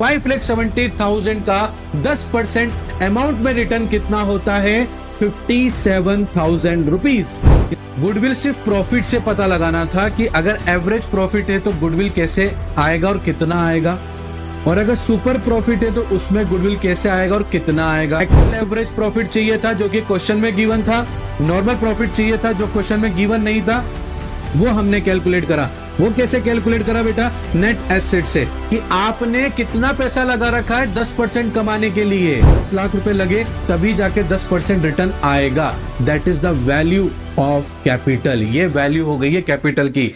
5,70,000 का 10% अमाउंट में रिटर्न कितना होता है? 57,000 रुपीज। गुडविल सिर्फ प्रॉफिट से पता लगाना था कि अगर एवरेज प्रॉफिट है तो गुडविल कैसे आएगा और कितना आएगा, और अगर सुपर प्रॉफिट है तो उसमें गुडविल कैसे आएगा और कितना आएगा। एक्चुअल एवरेज प्रॉफिट चाहिए था जो कि क्वेश्चन में गिवन था, नॉर्मल प्रॉफिट चाहिए था जो क्वेश्चन में गिवन नहीं था, वो हमने कैलकुलेट करा। वो कैसे कैलकुलेट करा बेटा? नेट एसेट से, कि आपने कितना पैसा लगा रखा है 10% कमाने के लिए। 10 लाख रुपए लगे तभी जाके 10% रिटर्न आएगा। That is the value of capital. ये वैल्यू हो गई है कैपिटल की।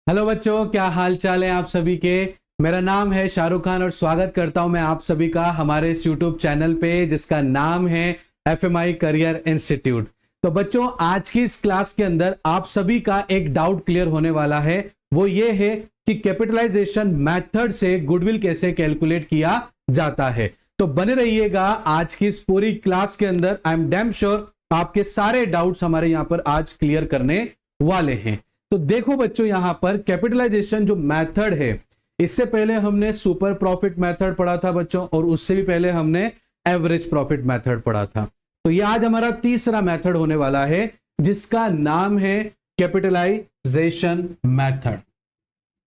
हेलो बच्चों, क्या हाल चाल है आप सभी के? मेरा नाम है शाहरुख खान और स्वागत करता हूं मैं आप सभी का हमारे इस यूट्यूब चैनल पे जिसका नाम है FMI करियर इंस्टीट्यूट। तो बच्चों, आज की इस क्लास के अंदर आप सभी का एक डाउट क्लियर होने वाला है। वो ये है कि कैपिटलाइजेशन मेथड से गुडविल कैसे कैलकुलेट किया जाता है। तो बने रहिएगा आज की इस पूरी क्लास के अंदर। आई एम डैम श्योर आपके सारे डाउट्स हमारे यहां पर आज क्लियर करने वाले हैं। तो देखो बच्चों, यहां पर कैपिटलाइजेशन जो मेथड है, इससे पहले हमने सुपर प्रॉफिट मेथड पढ़ा था बच्चों, और उससे भी पहले हमने एवरेज प्रॉफिट मेथड पढ़ा था। तो ये आज हमारा तीसरा मेथड होने वाला है जिसका नाम है कैपिटलाइजेशन मेथड।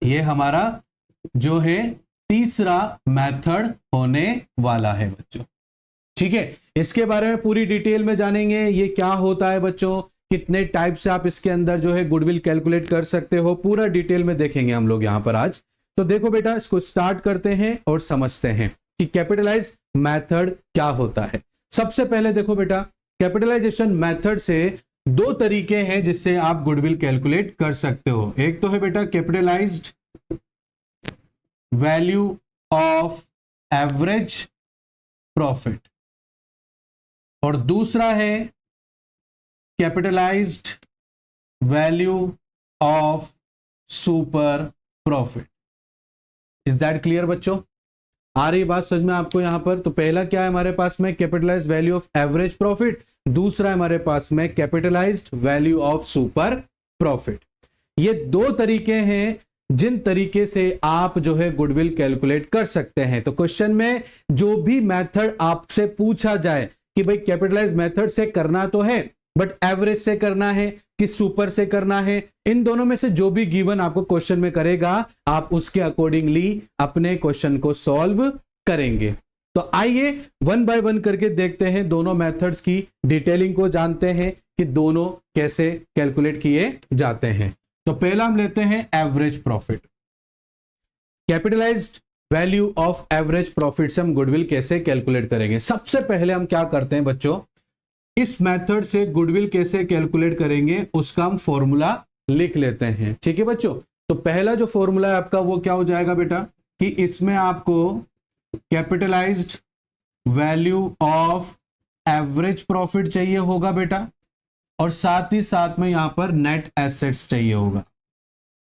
ये हमारा जो है तीसरा मेथड होने वाला है बच्चों। ठीक है, इसके बारे में पूरी डिटेल में जानेंगे। ये क्या होता है बच्चों, कितने टाइप से आप इसके अंदर जो है गुडविल कैलकुलेट कर सकते हो, पूरा डिटेल में देखेंगे हम लोग यहां पर आज। तो देखो बेटा, इसको स्टार्ट करते हैं और समझते हैं कि कैपिटलाइज मेथड क्या होता है। सबसे पहले देखो बेटा, कैपिटलाइजेशन मेथड से दो तरीके हैं जिससे आप गुडविल कैलकुलेट कर सकते हो। एक तो है बेटा capitalised value of average profit, और दूसरा है capitalised value of super profit. Is that clear बच्चों? आ रही बात समझ में आपको यहां पर? तो पहला क्या है हमारे पास में? Capitalised value of average profit. दूसरा है हमारे पास में capitalised value of super profit. ये दो तरीके हैं जिन तरीके से आप जो है गुडविल कैलकुलेट कर सकते हैं। तो क्वेश्चन में जो भी मेथड आपसे पूछा जाए कि भाई कैपिटलाइज मेथड से करना तो है, बट एवरेज से करना है कि सुपर से करना है, इन दोनों में से जो भी गिवन आपको क्वेश्चन में करेगा, आप उसके अकॉर्डिंगली अपने क्वेश्चन को सॉल्व करेंगे। तो आइए वन बाय वन करके देखते हैं, दोनों मेथड्स की डिटेलिंग को जानते हैं कि दोनों कैसे कैलकुलेट किए जाते हैं। तो पहला हम लेते हैं average profit. Capitalised value of average profit से हम गुडविल कैसे कैलकुलेट करेंगे। सबसे पहले हम क्या करते हैं बच्चों, इस मेथड से गुडविल कैसे कैलकुलेट करेंगे उसका हम फॉर्मूला लिख लेते हैं। ठीक है बच्चों, तो पहला जो फॉर्मूला है आपका वो क्या हो जाएगा बेटा, कि इसमें आपको capitalised value of average profit चाहिए होगा बेटा, और साथ ही साथ में यहां पर नेट एसेट्स चाहिए होगा।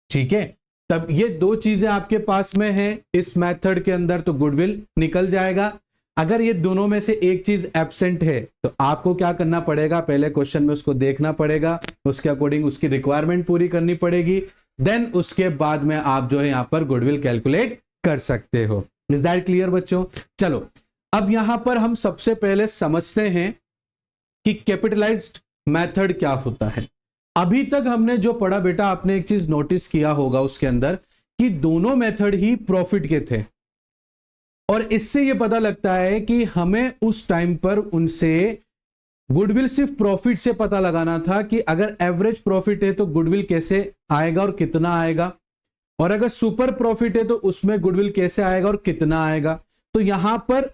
ठीक है, तब ये दो चीजें आपके पास में है इस मेथड के अंदर, तो गुडविल निकल जाएगा। अगर ये दोनों में से एक चीज एब्सेंट है तो आपको क्या करना पड़ेगा, पहले क्वेश्चन में उसको देखना पड़ेगा, उसके अकॉर्डिंग उसकी रिक्वायरमेंट पूरी करनी पड़ेगी, देन उसके बाद में आप जो है यहां पर गुडविल कैलकुलेट कर सकते हो। इज दैट क्लियर बच्चों? चलो, अब यहां पर हम सबसे पहले समझते हैं कि कैपिटलाइज्ड मेथड क्या होता है। अभी तक हमने जो पढ़ा बेटा, आपने एक चीज नोटिस किया होगा उसके अंदर कि दोनों मेथड ही प्रॉफिट के थे, और इससे यह पता लगता है कि हमें उस टाइम पर उनसे गुडविल सिर्फ प्रॉफिट से पता लगाना था कि अगर एवरेज प्रॉफिट है तो गुडविल कैसे आएगा और कितना आएगा, और अगर सुपर प्रॉफिट है तो उसमें गुडविल कैसे आएगा और कितना आएगा। तो यहां पर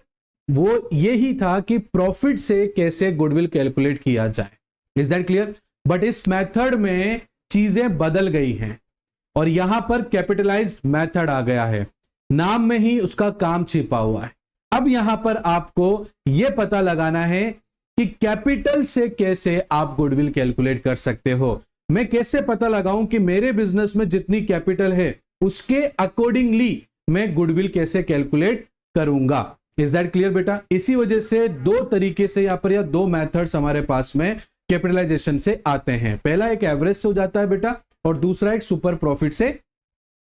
वो यही था कि प्रॉफिट से कैसे गुडविल कैलकुलेट किया जाए। Is that clear? बट इस मेथड में चीजें बदल गई हैं और यहां पर कैपिटलाइज्ड मेथड आ गया है, नाम में ही उसका काम छिपा हुआ है। अब यहां पर आपको यह पता लगाना है कि कैपिटल से कैसे आप गुडविल कैलकुलेट कर सकते हो। मैं कैसे पता लगाऊं कि मेरे बिजनेस में जितनी कैपिटल है उसके अकॉर्डिंगली मैं गुडविल कैसे कैलकुलेट करूंगा। इज दैट क्लियर बेटा? इसी वजह से दो तरीके से यहां पर या दो मेथड्स हमारे पास में कैपिटलाइजेशन से आते हैं। पहला एक एवरेज से हो जाता है बेटा, और दूसरा एक सुपर प्रॉफिट से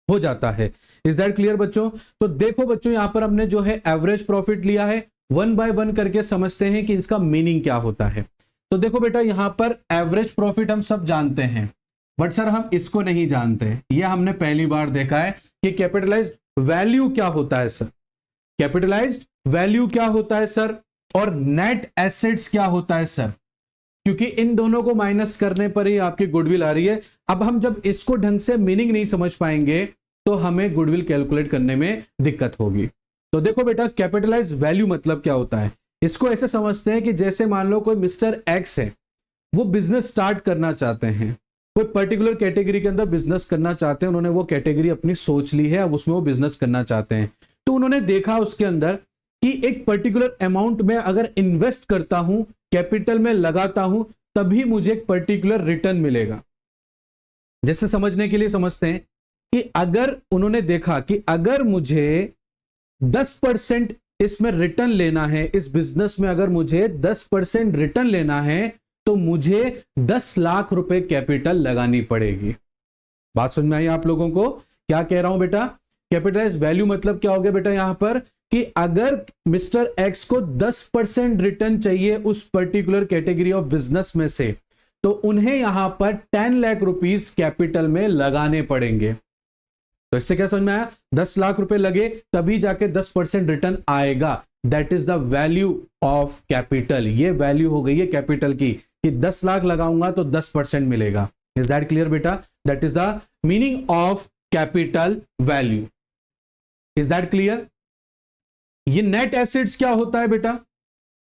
हो जाता है। इज दैट क्लियर बच्चों? तो देखो बच्चों, यहां पर हमने जो है एवरेज प्रॉफिट लिया है, वन बाय वन करके समझते हैं कि इसका मीनिंग क्या होता है। तो देखो बेटा, यहां पर एवरेज प्रॉफिट हम सब जानते हैं, बट सर हम इसको नहीं जानते। ये हमने पहली बार देखा है कि कैपिटलाइज्ड वैल्यू क्या होता है सर, कैपिटलाइज्ड वैल्यू क्या होता है सर, और नेट एसेट्स क्या होता है सर, क्योंकि इन दोनों को माइनस करने पर ही आपकी गुडविल आ रही है। अब हम जब इसको ढंग से मीनिंग नहीं समझ पाएंगे तो हमें गुडविल कैलकुलेट करने में दिक्कत होगी। तो देखो बेटा, कैपिटलाइज वैल्यू मतलब क्या होता है, इसको ऐसे समझते हैं कि जैसे मान लो कोई मिस्टर एक्स है, वो बिजनेस स्टार्ट करना चाहते हैं, कोई पर्टिकुलर कैटेगरी के अंदर बिजनेस करना चाहते हैं, उन्होंने वो कैटेगरी अपनी सोच ली है, अब उसमें वो बिजनेस करना चाहते हैं। तो उन्होंने देखा उसके अंदर कि एक पर्टिकुलर अमाउंट में अगर इन्वेस्ट करता हूं, कैपिटल में लगाता हूं, तभी मुझे एक पर्टिकुलर रिटर्न मिलेगा। जैसे समझने के लिए समझते हैं कि अगर उन्होंने देखा कि अगर मुझे 10% इसमें रिटर्न लेना है, इस बिजनेस में अगर मुझे 10% रिटर्न लेना है, तो मुझे 10 लाख रुपए कैपिटल लगानी पड़ेगी। बात समझ में आई आप लोगों को? क्या कह रहा हूं बेटा, कैपिटलाइज वैल्यू मतलब क्या हो गया बेटा यहां पर, कि अगर मिस्टर एक्स को 10% रिटर्न चाहिए उस पर्टिकुलर कैटेगरी ऑफ बिजनेस में से, तो उन्हें यहां पर 10 लाख रुपीस कैपिटल में लगाने पड़ेंगे। तो इससे क्या समझ में आया, 10 लाख रुपए लगे तभी जाके 10% रिटर्न आएगा। That is the value of capital. ये वैल्यू हो गई है कैपिटल की, कि 10 लाख लगाऊंगा तो 10% मिलेगा। इज दैट क्लियर बेटा? That is the meaning of capital value. Is that clear? ये नेट एसेट्स क्या होता है बेटा,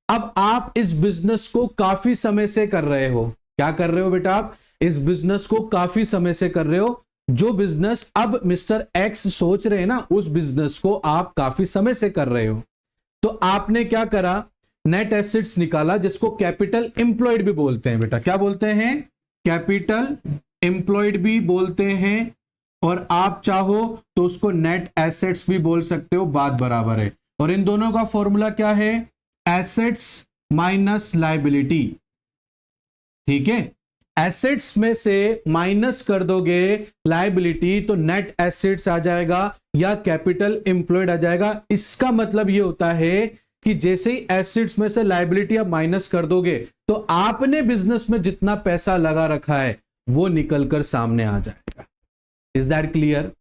अब आप इस बिजनेस को काफी समय से कर रहे हो। क्या कर रहे हो बेटा? आप इस बिजनेस को काफी समय से कर रहे हो। जो बिजनेस अब मिस्टर एक्स सोच रहे हैं ना, उस बिजनेस को आप काफी समय से कर रहे हो। तो आपने क्या करा, नेट एसेट्स निकाला, जिसको कैपिटल एम्प्लॉयड भी बोलते हैं बेटा। क्या बोलते हैं? कैपिटल एम्प्लॉयड भी बोलते हैं, और आप चाहो तो उसको नेट एसेट्स भी बोल सकते हो, बात बराबर है। और इन दोनों का फॉर्मूला क्या है? Assets minus liability. ठीक है, एसेट्स में से माइनस कर दोगे लायबिलिटी तो नेट एसेट्स आ जाएगा या कैपिटल एम्प्लॉयड आ जाएगा। इसका मतलब यह होता है कि जैसे ही एसेट्स में से लायबिलिटी आप माइनस कर दोगे तो आपने बिजनेस में जितना पैसा लगा रखा है वो निकलकर सामने आ जाएगा। Is that clear?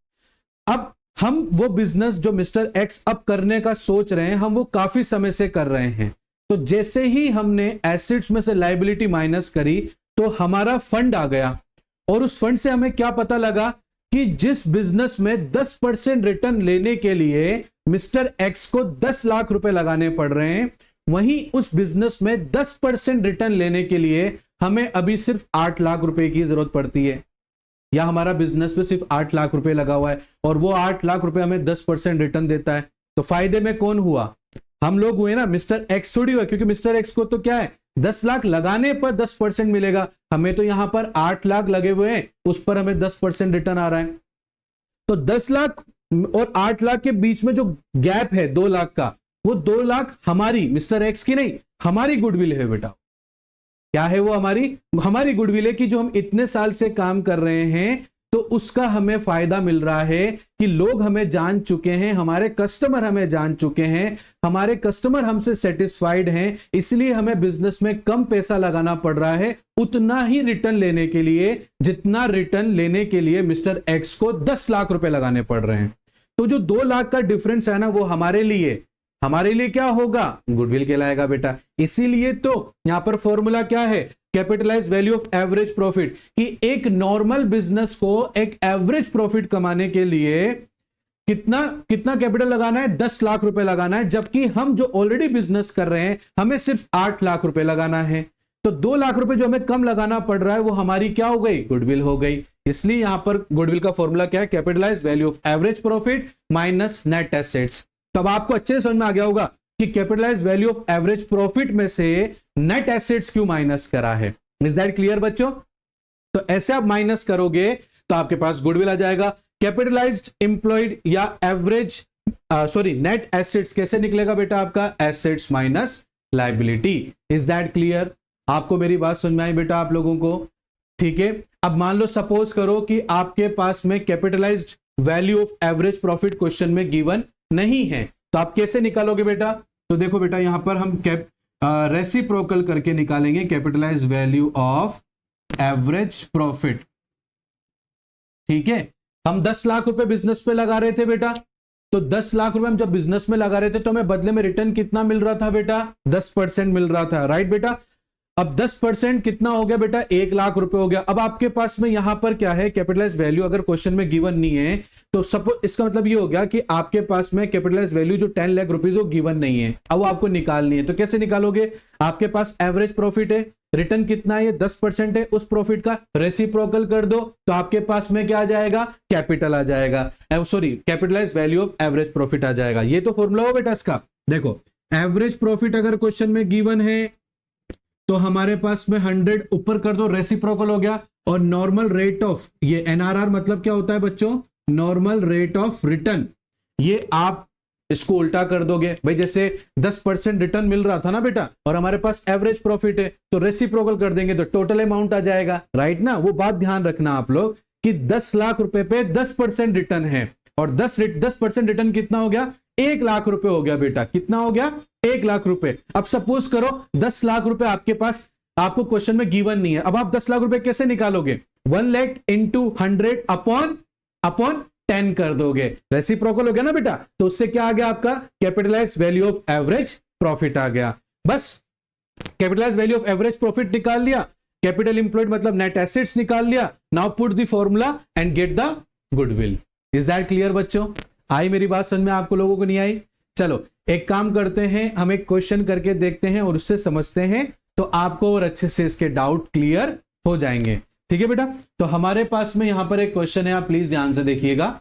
अब हम वो बिजनेस जो मिस्टर एक्स अब करने का सोच रहे हैं, हम वो काफी समय से कर रहे हैं। तो जैसे ही हमने एसेट्स में से लायबिलिटी माइनस करी तो हमारा फंड आ गया, और उस फंड से हमें क्या पता लगा कि जिस बिजनेस में 10% रिटर्न लेने के लिए मिस्टर एक्स को 10 लाख रुपए लगाने पड़ रहे हैं, वहीं उस बिजनेस में 10% रिटर्न लेने के लिए हमें अभी सिर्फ 8 लाख रुपए की जरूरत पड़ती है, या हमारा बिजनेस पे सिर्फ 8 लाख रुपए लगा हुआ है और वो 8 लाख रुपए हमें 10% रिटर्न देता है। तो फायदे में कौन हुआ? हम लोग हुए ना, मिस्टर एक्स थोड़ी हुआ, क्योंकि मिस्टर एक्स को तो क्या है, 10 लाख लगाने पर 10% मिलेगा। हमें तो यहां पर 8 लाख लगे हुए हैं, उस पर हमें 10% रिटर्न आ रहा है। तो 10 लाख और 8 लाख के बीच में जो गैप है 2 लाख का, वो 2 लाख हमारी, मिस्टर एक्स की नहीं, हमारी गुडविल है बेटा। क्या है वो? हमारी गुडविल है कि जो हम इतने साल से काम कर रहे हैं तो उसका हमें फायदा मिल रहा है कि लोग हमें जान चुके हैं, हमारे कस्टमर हमें जान चुके हैं, हमारे कस्टमर हमसे सेटिस्फाइड हैं, इसलिए हमें बिजनेस में कम पैसा लगाना पड़ रहा है उतना ही रिटर्न लेने के लिए, जितना रिटर्न लेने के लिए मिस्टर एक्स को 10 लाख रुपए लगाने पड़ रहे हैं। तो जो 2 लाख का डिफरेंस है ना, वो हमारे लिए क्या होगा? गुडविल कहलाएगा बेटा। इसीलिए तो यहां पर फॉर्मूला क्या है, capitalise value of average profit, कि एक नॉर्मल बिजनेस को एक एवरेज प्रॉफिट कमाने के लिए कितना कैपिटल लगाना है? 10 लाख रुपए लगाना है, जबकि हम जो ऑलरेडी बिजनेस कर रहे हैं हमें सिर्फ 8 लाख रुपए लगाना है। तो 2 लाख रुपए जो हमें कम लगाना पड़ रहा है वो हमारी क्या हो गई? गुडविल हो गई। इसलिए यहां पर गुडविल का फॉर्मूला क्या है? Capitalise value of average profit minus net assets. तब आपको अच्छे से समझ में आ गया होगा कि capitalise value of average profit में से नेट एसेट्स क्यों माइनस करा है। इज दैट क्लियर बच्चों? तो ऐसे आप माइनस करोगे तो आपके पास गुडविल आ जाएगा। कैपिटलाइज्ड एम्प्लॉयड या एवरेज नेट एसेट्स कैसे निकलेगा बेटा? आपका assets minus liability. Is that clear? आपको मेरी बात समझ में आई बेटा आप लोगों को? ठीक है। अब मान लो, सपोज करो कि आपके पास में capitalised value of average profit question में गिवन नहीं है। तो आप कैसे निकालोगे बेटा? तो देखो बेटा, यहां पर हम रेसिप्रोकल करके निकालेंगे capitalise value of average profit. ठीक है, हम 10 लाख रुपए बिजनेस में लगा रहे थे बेटा, तो 10 लाख रुपए हम जब बिजनेस में लगा रहे थे तो हमें बदले में रिटर्न कितना मिल रहा था बेटा? 10% मिल रहा था, राइट बेटा। अब 10% कितना हो गया बेटा? 1 लाख रुपए हो गया। अब आपके पास में यहां पर क्या है? कैपिटलाइज वैल्यू अगर क्वेश्चन में गिवन नहीं है तो सपोज इसका मतलब ये हो गया कि आपके पास में कैपिटलाइज वैल्यू जो 10 लाख रुपीज वो गिवन नहीं है, अब वो आपको निकालनी है। तो कैसे निकालोगे? आपके पास एवरेज प्रॉफिट है, रिटर्न कितना है? 10% है, उस प्रॉफिट का रेसिप्रोकल कर दो तो आपके पास में क्या आ जाएगा? कैपिटल आ जाएगा, sorry capitalise value of average profit आ जाएगा। ये तो फॉर्मूला हो बेटा इसका। देखो एवरेज प्रॉफिट अगर क्वेश्चन में गिवन है तो हमारे पास में 100 ऊपर कर दो, रेसिप्रोकल हो गया। और नॉर्मल रेट ऑफ, ये एनआरआर मतलब क्या होता है बच्चों? Normal rate of return. ये आप इसको उल्टा कर दोगे भाई, जैसे 10% रिटर्न मिल रहा था ना बेटा और हमारे पास एवरेज प्रॉफिट है तो रेसिप्रोकल कर देंगे तो टोटल अमाउंट आ जाएगा, राइट ना। वो बात ध्यान रखना आप लोग कि 10 लाख रुपए पे 10% रिटर्न है और 10% रिटर्न कितना हो गया? 1 लाख रुपए हो गया बेटा। कितना हो गया? 1 लाख रुपए। अब सपोज करो 10 लाख रुपए आपके पास, आपको क्वेश्चन में गिवन नहीं है। अब आप 10 लाख रुपए कैसे निकालोगे? 1 लाख इंटू 100 अपॉन 10 कर दोगे, रेसिप्रोकल हो गया ना बेटा। तो उससे क्या आ गया आपका? Capitalise value of average profit आ गया। बस capitalise value of average profit निकाल लिया, कैपिटल इंप्लॉयड मतलब नेट एसेट्स निकाल लिया। Now put the formula and get the goodwill. Is that clear बच्चों? आई मेरी बात समझ में आप लोगों को? नहीं आई? चलो एक काम करते हैं, हम एक क्वेश्चन करके देखते हैं और उससे समझते हैं तो आपको और अच्छे से इसके डाउट क्लियर हो जाएंगे। ठीक है बेटा, तो हमारे पास में यहां पर एक क्वेश्चन है, आप प्लीज ध्यान से देखिएगा।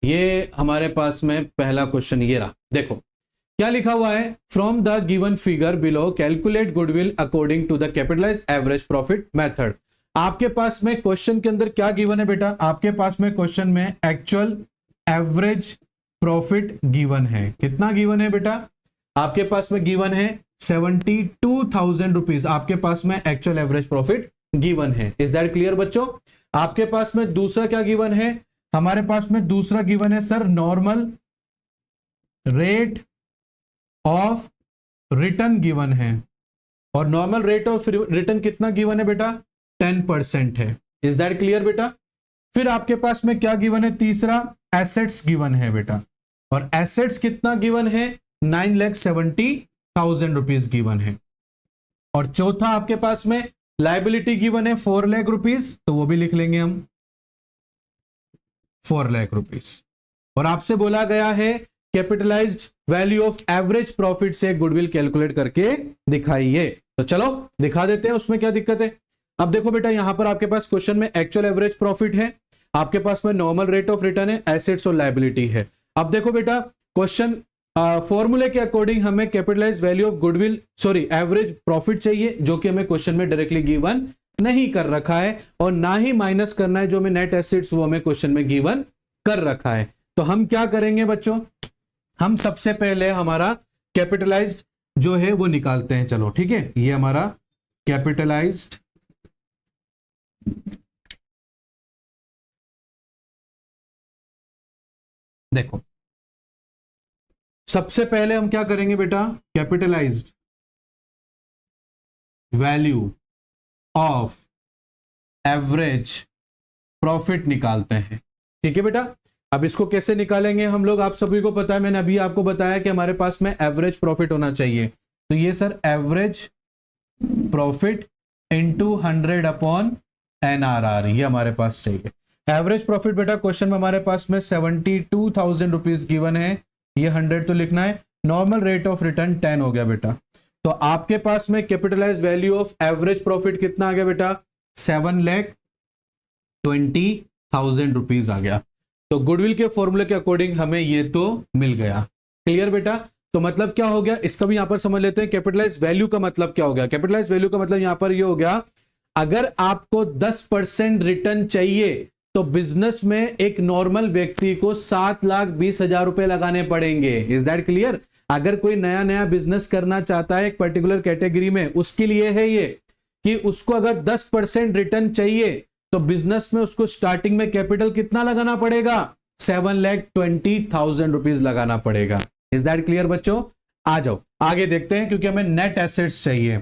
ये हमारे पास में पहला क्वेश्चन ये रहा। देखो क्या लिखा हुआ है? From the given figure below calculate goodwill according to the capitalise average profit method. आपके पास में क्वेश्चन के अंदर क्या गिवन है बेटा? आपके पास में क्वेश्चन में एक्चुअल एवरेज प्रॉफिट गिवन है। कितना गिवन है बेटा? आपके पास में गिवन है 72,000 रुपीज। आपके पास में एक्चुअल एवरेज प्रॉफिट गिवन है। इज दैट क्लियर बच्चों? आपके पास में दूसरा क्या गिवन है? हमारे पास में दूसरा गिवन है sir normal rate of return given है। और नॉर्मल रेट ऑफ रिटर्न कितना गिवन है बेटा? 10% है। इज दैट क्लियर बेटा? फिर आपके पास में क्या गिवन है? तीसरा एसेट्स गिवन है बेटा, और एसेट्स कितना गिवन है? 9,70,000 रुपीज गिवन है। और चौथा आपके पास में लायबिलिटी गिवन है 4 लाख रुपीज, तो वो भी लिख लेंगे हम 4 लाख रुपीज। और आपसे बोला गया है capitalised value of average profit से गुडविल कैलकुलेट करके दिखाइए। तो चलो दिखा देते हैं, उसमें क्या दिक्कत है। अब देखो बेटा, यहां पर आपके पास क्वेश्चन में एक्चुअल एवरेज प्रॉफिट है, आपके पास में नॉर्मल रेट ऑफ रिटर्न है, एसेट्स और लायबिलिटी है। अब देखो बेटा, क्वेश्चन फॉर्मूले के अकॉर्डिंग हमें capitalise value of goodwill sorry average profit चाहिए, जो कि हमें क्वेश्चन में डायरेक्टली गिवन नहीं कर रखा है, और ना ही माइनस करना है जो हमें नेट एसेट्स वो हमें क्वेश्चन में गिवन कर रखा है। तो हम क्या करेंगे बच्चों? हम सबसे पहले हमारा कैपिटलाइज्ड जो है वो निकालते हैं। चलो ठीक है, ये हमारा कैपिटलाइज्ड देखो सबसे पहले हम क्या करेंगे बेटा? Capitalised value of average profit निकालते हैं। ठीक है बेटा, अब इसको कैसे निकालेंगे हम लोग? आप सभी को पता है, मैंने अभी आपको बताया कि हमारे पास में एवरेज प्रॉफिट होना चाहिए। तो ये sir average profit into 100 upon NRR, ये हमारे पास चाहिए। एवरेज प्रॉफिट बेटा क्वेश्चन में हमारे पास में 72,000 रुपीज गिवन है, ये 100 तो लिखना है। नॉर्मल रेट ऑफ रिटर्न 10 हो गया बेटा। तो आपके पास में capitalise value of average profit कितना आ गया बेटा? 7,20,000 रुपीज आ गया। तो गुडविल के फॉर्मूले के अकॉर्डिंग हमें ये तो मिल गया। क्लियर बेटा? तो मतलब क्या हो गया इसका भी यहां पर समझ लेते हैं। कैपिटलाइज वैल्यू का मतलब क्या हो गया? कैपिटलाइज वैल्यू का मतलब यहां पर ये हो गया, अगर आपको 10% रिटर्न चाहिए तो बिजनेस में एक नॉर्मल व्यक्ति को 7,20,000 रुपए लगाने पड़ेंगे। Is that clear? अगर कोई नया नया बिजनेस करना चाहता है एक पर्टिकुलर कैटेगरी में, उसके लिए है ये कि उसको अगर 10% रिटर्न चाहिए तो बिजनेस में उसको स्टार्टिंग में कैपिटल कितना लगाना पड़ेगा? 7,20,000 रुपीज लगाना पड़ेगा। इज दैट क्लियर बच्चों? आ जाओ आगे देखते हैं, क्योंकि हमें नेट एसेट्स चाहिए।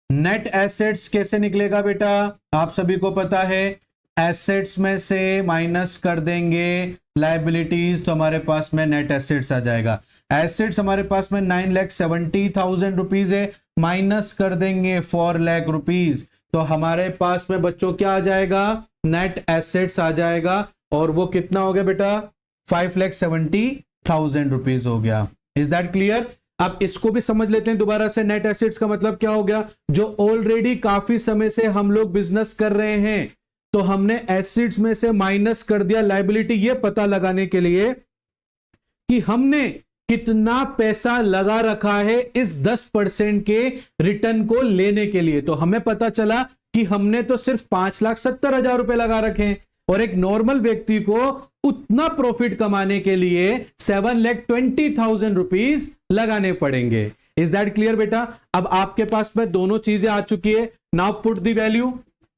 नेट एसेट्स कैसे निकलेगा बेटा? आप सभी को पता है, एसेट्स में से माइनस कर देंगे लायबिलिटीज, तो हमारे पास में नेट एसेट्स आ जाएगा। एसेट्स हमारे पास में 9,70,000 रुपीज है, माइनस कर देंगे 4 लाख रुपीज, तो हमारे पास में बच्चों क्या आ जाएगा? नेट एसेट्स आ जाएगा। और वो कितना हो गया बेटा? 5,70,000 रुपीज हो गया। Is that clear? अब इसको भी समझ लेते हैं दोबारा से। नेट एसेट्स का मतलब क्या हो गया? जो ऑलरेडी काफी समय से हम लोग बिजनेस कर रहे हैं, तो हमने एसेट्स में से माइनस कर दिया लायबिलिटी, ये पता लगाने के लिए कि हमने कितना पैसा लगा रखा है इस 10% के रिटर्न को लेने के लिए। तो हमें पता चला कि हमने तो सिर्फ 5,70,000 रुपए लगा रखे हैं, और एक नॉर्मल व्यक्ति को उतना प्रॉफिट कमाने के लिए 7,20,000 रुपीज लगाने पड़ेंगे। इज दैट क्लियर बेटा? अब आपके पास में दोनों चीजें आ चुकी है। Now put the value.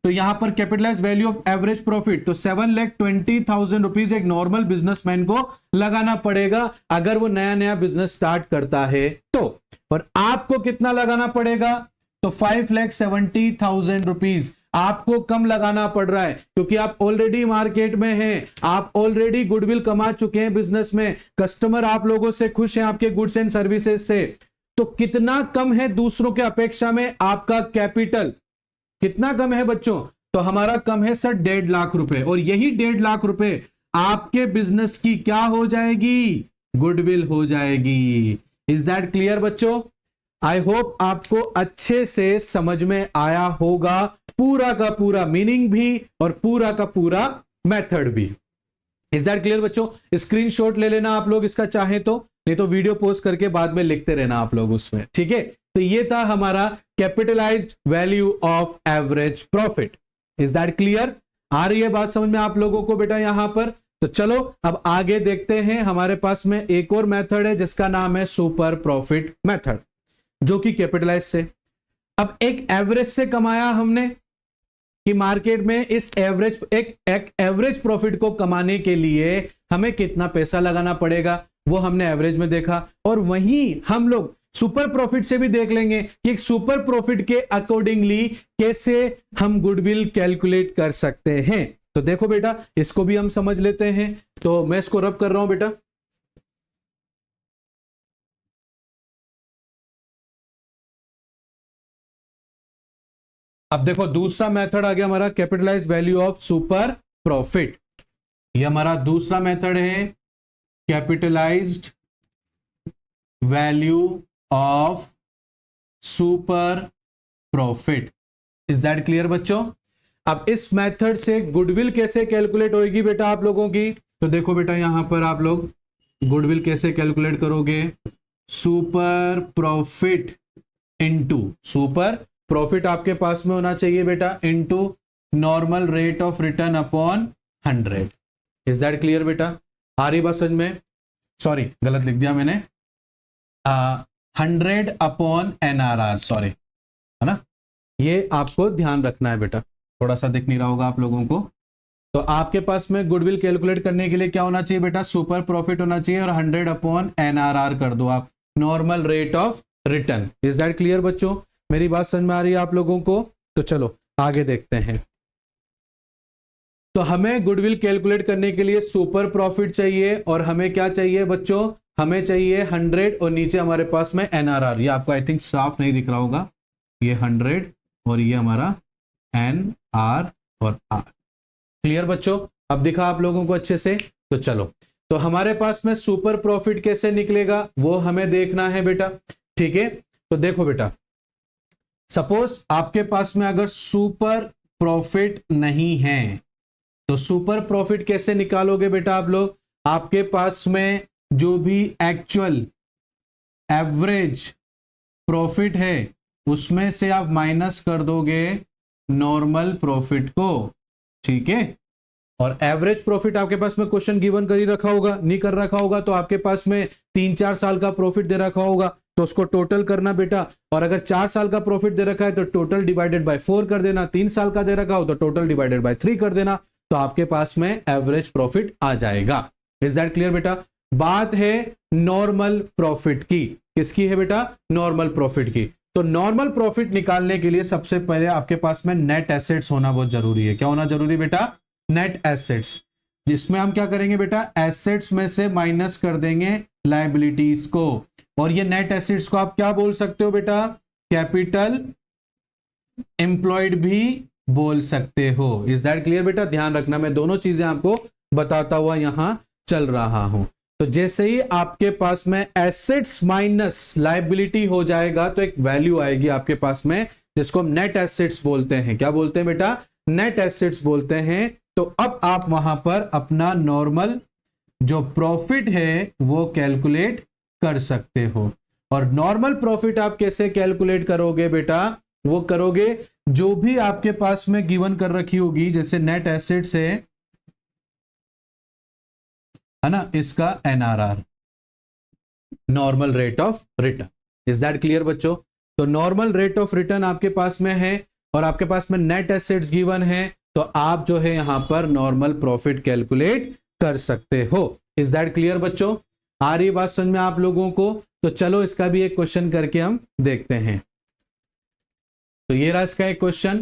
तो यहां पर capitalise value of average profit, तो 7,20,000 रुपीज एक नॉर्मल बिजनेसमैन को लगाना पड़ेगा अगर वो नया नया बिजनेस स्टार्ट करता है तो। और आपको कितना लगाना पड़ेगा? तो 5,70,000 रुपीज आपको कम लगाना पड़ रहा है, क्योंकि आप ऑलरेडी मार्केट में हैं, आप ऑलरेडी गुडविल कमा चुके हैं बिजनेस में, कस्टमर आप लोगों से खुश हैं, आपके गुड्स एंड सर्विसेज से। तो कितना कम है दूसरों के अपेक्षा में आपका कैपिटल? कितना कम है बच्चों? तो हमारा कम है सर 1.5 लाख रुपए, और यही 1.5 लाख रुपए आपके बिजनेस की क्या हो जाएगी? गुडविल हो जाएगी। इज दैट क्लियर बच्चों? आई होप आपको अच्छे से समझ में आया होगा, पूरा का पूरा मीनिंग भी और पूरा का पूरा मेथड भी। इज दैट क्लियर बच्चों? स्क्रीनशॉट ले लेना आप लोग इसका चाहे तो, नहीं तो वीडियो पोस्ट करके बाद में लिखते रहना आप लोग उसमें, ठीक है? तो ये था हमारा capitalised value of average profit. Is that clear? आ रही है बात समझ में आप लोगों को बेटा यहां पर? तो चलो अब आगे देखते हैं। हमारे पास में एक और मेथड है जिसका नाम है सुपर प्रॉफिट मेथड, जो कि कैपिटलाइज से। अब एक एवरेज से कमाया हमने कि मार्केट में इस एवरेज एक एवरेज प्रॉफिट को कमाने के लिए हमें कितना पैसा लगाना पड़ेगा, वो हमने एवरेज में देखा। और वहीं हम लोग सुपर प्रॉफिट से भी देख लेंगे कि एक सुपर प्रॉफिट के अकॉर्डिंगली कैसे हम गुडविल कैलकुलेट कर सकते हैं। तो देखो बेटा, इसको भी हम समझ लेते हैं। तो मैं इसको रब कर रहा हूं बेटा। अब देखो दूसरा मेथड आ गया हमारा, capitalise value of super profit. ये हमारा दूसरा मेथड है, capitalised value of super profit. Is that clear बच्चों? अब इस मेथड से गुडविल कैसे कैलकुलेट होगी बेटा आप लोगों की? तो देखो बेटा, यहां पर आप लोग गुडविल कैसे कैलकुलेट करोगे? Super profit into, super profit आपके पास में होना चाहिए बेटा, into normal rate of return upon 100। Is that clear बेटा? आ रही बात समझ में? सॉरी गलत लिख दिया मैंने, 100 अपॉन NRR, सॉरी, है ना? ये आपको ध्यान रखना है बेटा, थोड़ा सा दिख नहीं रहा होगा आप लोगों को। तो आपके पास में गुडविल कैलकुलेट करने के लिए क्या होना चाहिए बेटा? सुपर प्रॉफिट होना चाहिए, और 100 अपॉन NRR कर दो आप, normal rate of return. Is that clear बच्चों? मेरी बात समझ में आ रही है आप लोगों को? तो चलो आगे देखते हैं। तो हमें गुडविल कैलकुलेट करने के लिए सुपर प्रॉफिट चाहिए, और हमें क्या चाहिए बच्चों? हमें चाहिए 100, और नीचे हमारे पास में NRR। ये आपको आई थिंक साफ नहीं दिख रहा होगा, ये 100 और ये हमारा NR और R। क्लियर बच्चों? अब दिखा आप लोगों को अच्छे से? तो चलो, तो हमारे पास में सुपर प्रॉफिट कैसे निकलेगा वो हमें देखना है बेटा, ठीक है? तो देखो बेटा, सपोज आपके पास में अगर सुपर प्रॉफिट नहीं है, तो सुपर प्रॉफिट कैसे निकालोगे बेटा आप लोग? आपके पास में जो भी एक्चुअल एवरेज प्रॉफिट है उसमें से आप माइनस कर दोगे नॉर्मल प्रॉफिट को, ठीक है? और एवरेज प्रॉफिट आपके पास में क्वेश्चन गिवन कर ही रखा होगा, नहीं कर रखा होगा तो आपके पास में 3-4 साल का प्रॉफिट दे रखा होगा, तो उसको टोटल करना बेटा, और अगर 4 साल का प्रॉफिट दे रखा है तो टोटल डिवाइडेड बाय 4 कर देना, 3 साल का दे रखा हो तो टोटल डिवाइडेड बाय 3 कर देना, तो आपके पास में एवरेज प्रॉफिट आ जाएगा। इज दैट क्लियर बेटा? बात है नॉर्मल प्रॉफिट की, किसकी है बेटा? नॉर्मल प्रॉफिट की। तो नॉर्मल प्रॉफिट निकालने के लिए सबसे पहले आपके पास में नेट एसेट्स होना बहुत जरूरी है। क्या होना जरूरी बेटा? नेट एसेट्स, जिसमें हम क्या करेंगे बेटा? एसेट्स में से माइनस कर देंगे लायबिलिटीज को, और ये नेट एसेट्स को आप क्या बोल सकते हो बेटा? कैपिटल एम्प्लॉयड भी बोल सकते हो। इज दैट क्लियर बेटा? ध्यान रखना, मैं दोनों चीजें आपको बताता हुआ यहां चल रहा हूं। तो जैसे ही आपके पास में एसेट्स माइनस लायबिलिटी हो जाएगा तो एक वैल्यू आएगी आपके पास में, जिसको हम नेट एसेट्स बोलते हैं। क्या बोलते हैं बेटा? नेट एसेट्स बोलते हैं। तो अब आप वहां पर अपना नॉर्मल जो प्रॉफिट है वो कैलकुलेट कर सकते हो। और नॉर्मल प्रॉफिट आप कैसे कैलकुलेट करोगे बेटा? वो करोगे जो भी आपके पास में गिवन कर रखी होगी, जैसे नेट एसेट्स है ना, इसका NRR, normal rate of return. Is that clear बच्चों? तो नॉर्मल रेट ऑफ रिटर्न आपके पास में है और आपके पास में नेट एसेट्स गिवन है, तो आप जो है यहां पर नॉर्मल प्रॉफिट कैलकुलेट कर सकते हो। इज दैट क्लियर बच्चों? आ रही बात समझ में आप लोगों को? तो चलो इसका भी एक क्वेश्चन करके हम देखते हैं। तो ये रहा इसका एक क्वेश्चन,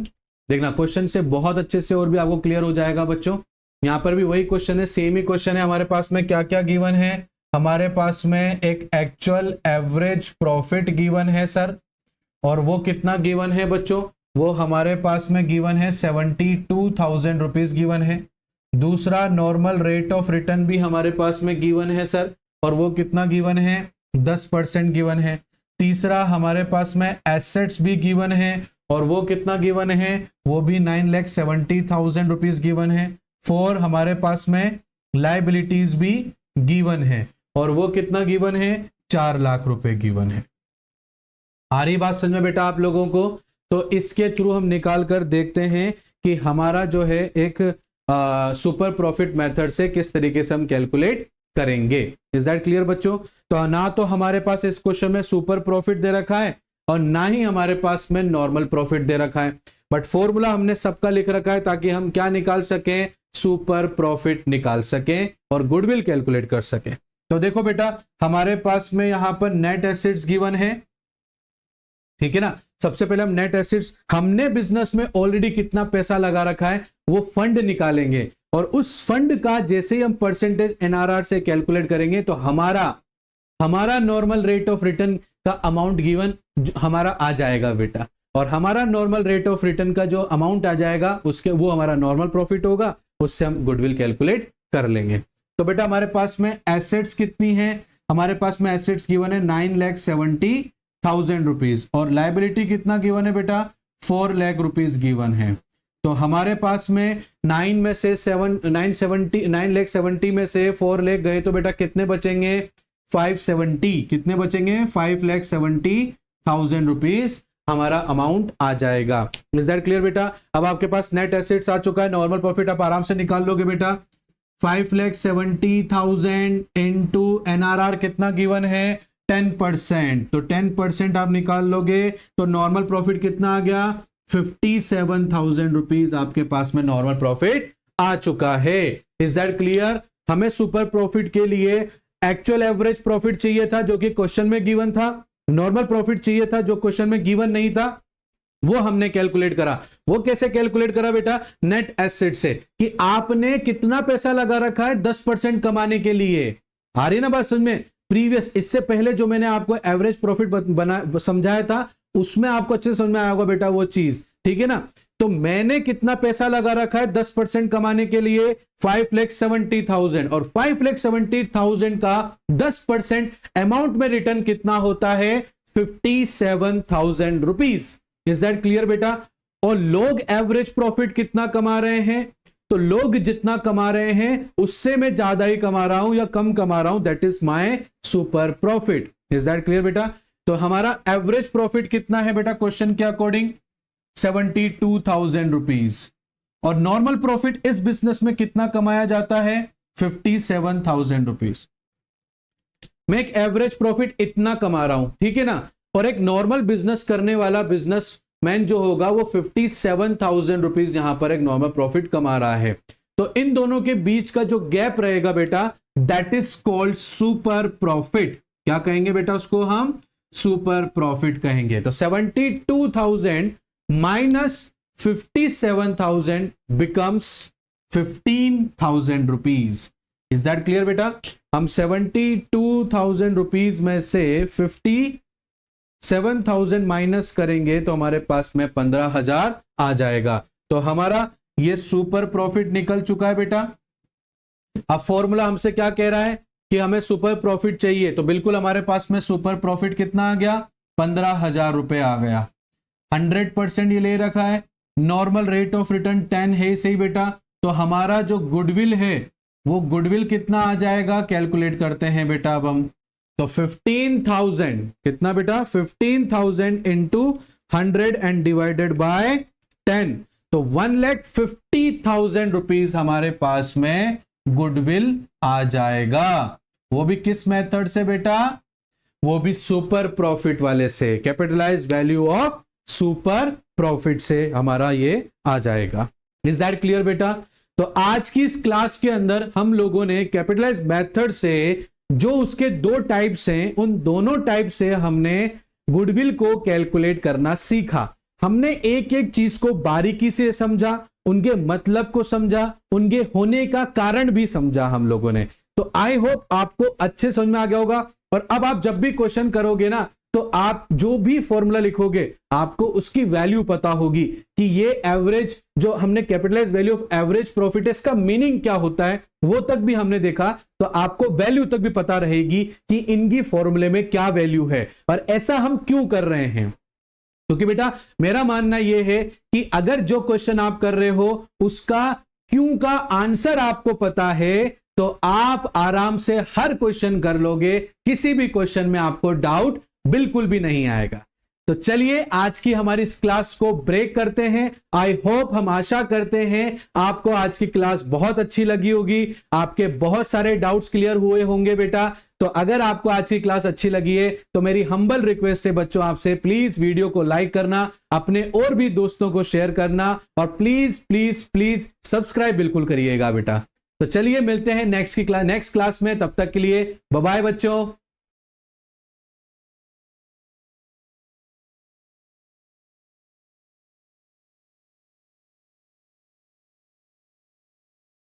देखना क्वेश्चन से बहुत अच्छे से और भी आपको क्लियर हो जाएगा बच्चों। यहां पर भी वही क्वेश्चन है, सेम ही क्वेश्चन है। हमारे पास में क्या क्या गिवन है? हमारे पास में एक एक्चुअल एवरेज प्रॉफिट गिवन है सर, और वो कितना गिवन है बच्चों? वो हमारे पास में गिवन है 72,000 रुपीज गिवन है। दूसरा नॉर्मल रेट ऑफ रिटर्न भी हमारे पास में गिवन है सर, और वो कितना गिवन है? 10% गिवन है। तीसरा हमारे पास में एसेट्स भी गिवन है, और वो कितना गिवन है? वो भी 9,70,000 रुपीज गिवन है। 4 हमारे पास में लायबिलिटीज भी गिवन है, और वो कितना गिवन है? 4 लाख रुपए गिवन है। आ रही बात समझ में बेटा आप लोगों को? तो इसके थ्रू हम निकाल कर देखते हैं कि हमारा जो है एक सुपर प्रॉफिट मेथड से किस तरीके से हम कैलकुलेट करेंगे। इज दैट क्लियर बच्चों? तो ना तो हमारे पास इस क्वेश्चन में सुपर प्रॉफिट दे रखा है और ना ही हमारे पास में नॉर्मल प्रॉफिट दे रखा है, बट फॉर्मूला हमने सबका लिख रखा है ताकि हम क्या निकाल सकें? सुपर प्रॉफिट निकाल सकें और गुडविल कैलकुलेट कर सकें। तो देखो बेटा, हमारे पास में यहां पर नेट एसेट्स गिवन है, ठीक है ना। सबसे पहले हम नेट एसेट्स, हमने बिजनेस में ऑलरेडी कितना पैसा लगा रखा है वो फंड निकालेंगे, और उस फंड का जैसे ही हम परसेंटेज एनआरआर से कैलकुलेट करेंगे तो हमारा नॉर्मल रेट ऑफ रिटर्न का अमाउंट गिवन हमारा आ जाएगा बेटा, और हमारा नॉर्मल रेट ऑफ रिटर्न का जो अमाउंट आ जाएगा उसके वो हमारा नॉर्मल प्रॉफिट होगा, उससे हम गुडविल कैलकुलेट कर लेंगे। तो बेटा हमारे पास में एसेट्स कितनी है? हमारे पास में एसेट्स गिवन है 9,70,000 रुपीज, और लायबिलिटी कितना गिवन है बेटा? 4 लाख रुपीज गिवन है। तो हमारे पास में 9 में से 9,70,000 में से 4 लाख गए तो बेटा कितने बचेंगे? 570। कितने बचेंगे? 5,70,000 रुपीज हमारा अमाउंट आ जाएगा। इज दैट क्लियर बेटा? अब आपके पास नेट एसेट्स आ चुका है, नॉर्मल प्रॉफिट आप आराम से निकाल लोगे बेटा। 5,70,000 इंटू एनआरआर कितना गिवन है? 10%। तो 10% आप निकाल लोगे तो नॉर्मल प्रॉफिट कितना आ गया? 57,000 रुपीज आपके पास में नॉर्मल प्रॉफिट आ चुका है। Is that clear? हमें सुपर प्रॉफिट के लिए एक्चुअल एवरेज प्रॉफिट चाहिए था जो कि क्वेश्चन में गिवन था, नॉर्मल प्रॉफिट चाहिए था जो क्वेश्चन में गिवन नहीं था, वो हमने कैलकुलेट करा। वो कैसे कैलकुलेट करा बेटा? नेट एसेट से, कि आपने कितना पैसा लगा रखा है 10% कमाने के लिए। आ रही ना बात समझ में? प्रीवियस, इससे पहले जो मैंने आपको एवरेज प्रॉफिट समझाया था उसमें आपको अच्छे से समझ में आया होगा बेटा वो चीज, ठीक है ना। तो मैंने कितना पैसा लगा रखा है 10% कमाने के लिए? 5,70,000, और 5,70,000 का 10% अमाउंट में रिटर्न कितना होता है? 57,000 रुपीज। इज दैट क्लियर बेटा? और लोग एवरेज प्रॉफिट कितना कमा रहे हैं? तो लोग जितना कमा रहे हैं उससे मैं ज्यादा ही कमा रहा हूं या कम कमा रहा हूं, that is my super profit. Is that clear बेटा? तो हमारा एवरेज प्रॉफिट कितना है बेटा क्वेश्चन के अकॉर्डिंग? 72,000 रुपीज। और नॉर्मल प्रॉफिट इस बिजनेस में कितना कमाया जाता है? 57,000 रुपीज। मैं एक एवरेज प्रॉफिट इतना कमा रहा हूं, ठीक है ना, और एक नॉर्मल बिजनेस करने वाला बिजनेसमैन जो होगा वो 57,000 रुपीज यहां पर एक नॉर्मल प्रॉफिट कमा रहा है। तो इन दोनों के बीच का जो गैप रहेगा बेटा, that is called super profit. क्या कहेंगे बेटा उसको हम? सुपर प्रॉफिट कहेंगे। तो 72,000 minus 57,000 becomes 15,000 rupees. Is that clear बेटा? हम 72,000 रुपीज में से 57,000 माइनस करेंगे तो हमारे पास में 15,000 आ जाएगा। तो हमारा ये सुपर प्रॉफिट निकल चुका है बेटा। अब फॉर्मूला हमसे क्या कह रहा है कि हमें सुपर प्रॉफिट चाहिए, तो बिल्कुल हमारे पास में सुपर प्रॉफिट कितना आ गया? 15,000 रुपए आ गया। 100% ये ले रखा है, नॉर्मल रेट ऑफ रिटर्न 10 है सही बेटा। तो हमारा जो गुडविल है वो गुडविल कितना आ जाएगा? कैलकुलेट करते हैं बेटा अब हम। तो 15,000 कितना बेटा? 15,000 इंटू 100 एंड डिवाइडेड बाय 10, तो 1,50,000 रुपीज हमारे पास में गुडविल आ जाएगा। वो भी किस मेथड से बेटा? वो भी सुपर प्रॉफिट वाले से, capitalise value of super profit से हमारा ये आ जाएगा। इज दैट क्लियर बेटा? तो आज की इस क्लास के अंदर हम लोगों ने कैपिटलाइज मेथड से जो उसके दो टाइप्स हैं, उन दोनों टाइप से हमने गुडविल को कैलकुलेट करना सीखा। हमने एक एक चीज को बारीकी से समझा, उनके मतलब को समझा, उनके होने का कारण भी समझा हम लोगों ने। तो आई होप आपको अच्छे समझ में आ गया होगा। और अब आप जब भी क्वेश्चन करोगे ना, तो आप जो भी फॉर्मूला लिखोगे आपको उसकी वैल्यू पता होगी कि ये एवरेज जो हमने capitalise value of average profit, इसका मीनिंग क्या होता है वो तक भी हमने देखा। तो आपको वैल्यू तक भी पता रहेगी कि इनकी फॉर्मूले में क्या वैल्यू है और ऐसा हम क्यों कर रहे हैं। क्योंकि बेटा मेरा मानना यह है कि अगर जो क्वेश्चन आप कर रहे हो उसका क्यों का आंसर आपको पता है तो आप आराम से हर क्वेश्चन कर लोगे, किसी भी क्वेश्चन में आपको डाउट बिल्कुल भी नहीं आएगा। तो चलिए आज की हमारी इस क्लास को ब्रेक करते हैं। आई होप, हम आशा करते हैं आपको आज की क्लास बहुत अच्छी लगी होगी, आपके बहुत सारे डाउट्स क्लियर हुए होंगे बेटा। तो अगर आपको आज की क्लास अच्छी लगी है तो मेरी हम्बल रिक्वेस्ट है बच्चों आपसे, प्लीज वीडियो को लाइक करना, अपने और भी दोस्तों को शेयर करना और प्लीज प्लीज प्लीज सब्सक्राइब बिल्कुल करिएगा बेटा। तो चलिए मिलते हैं नेक्स्ट क्लास में, तब तक के लिए बाय बाय बच्चों।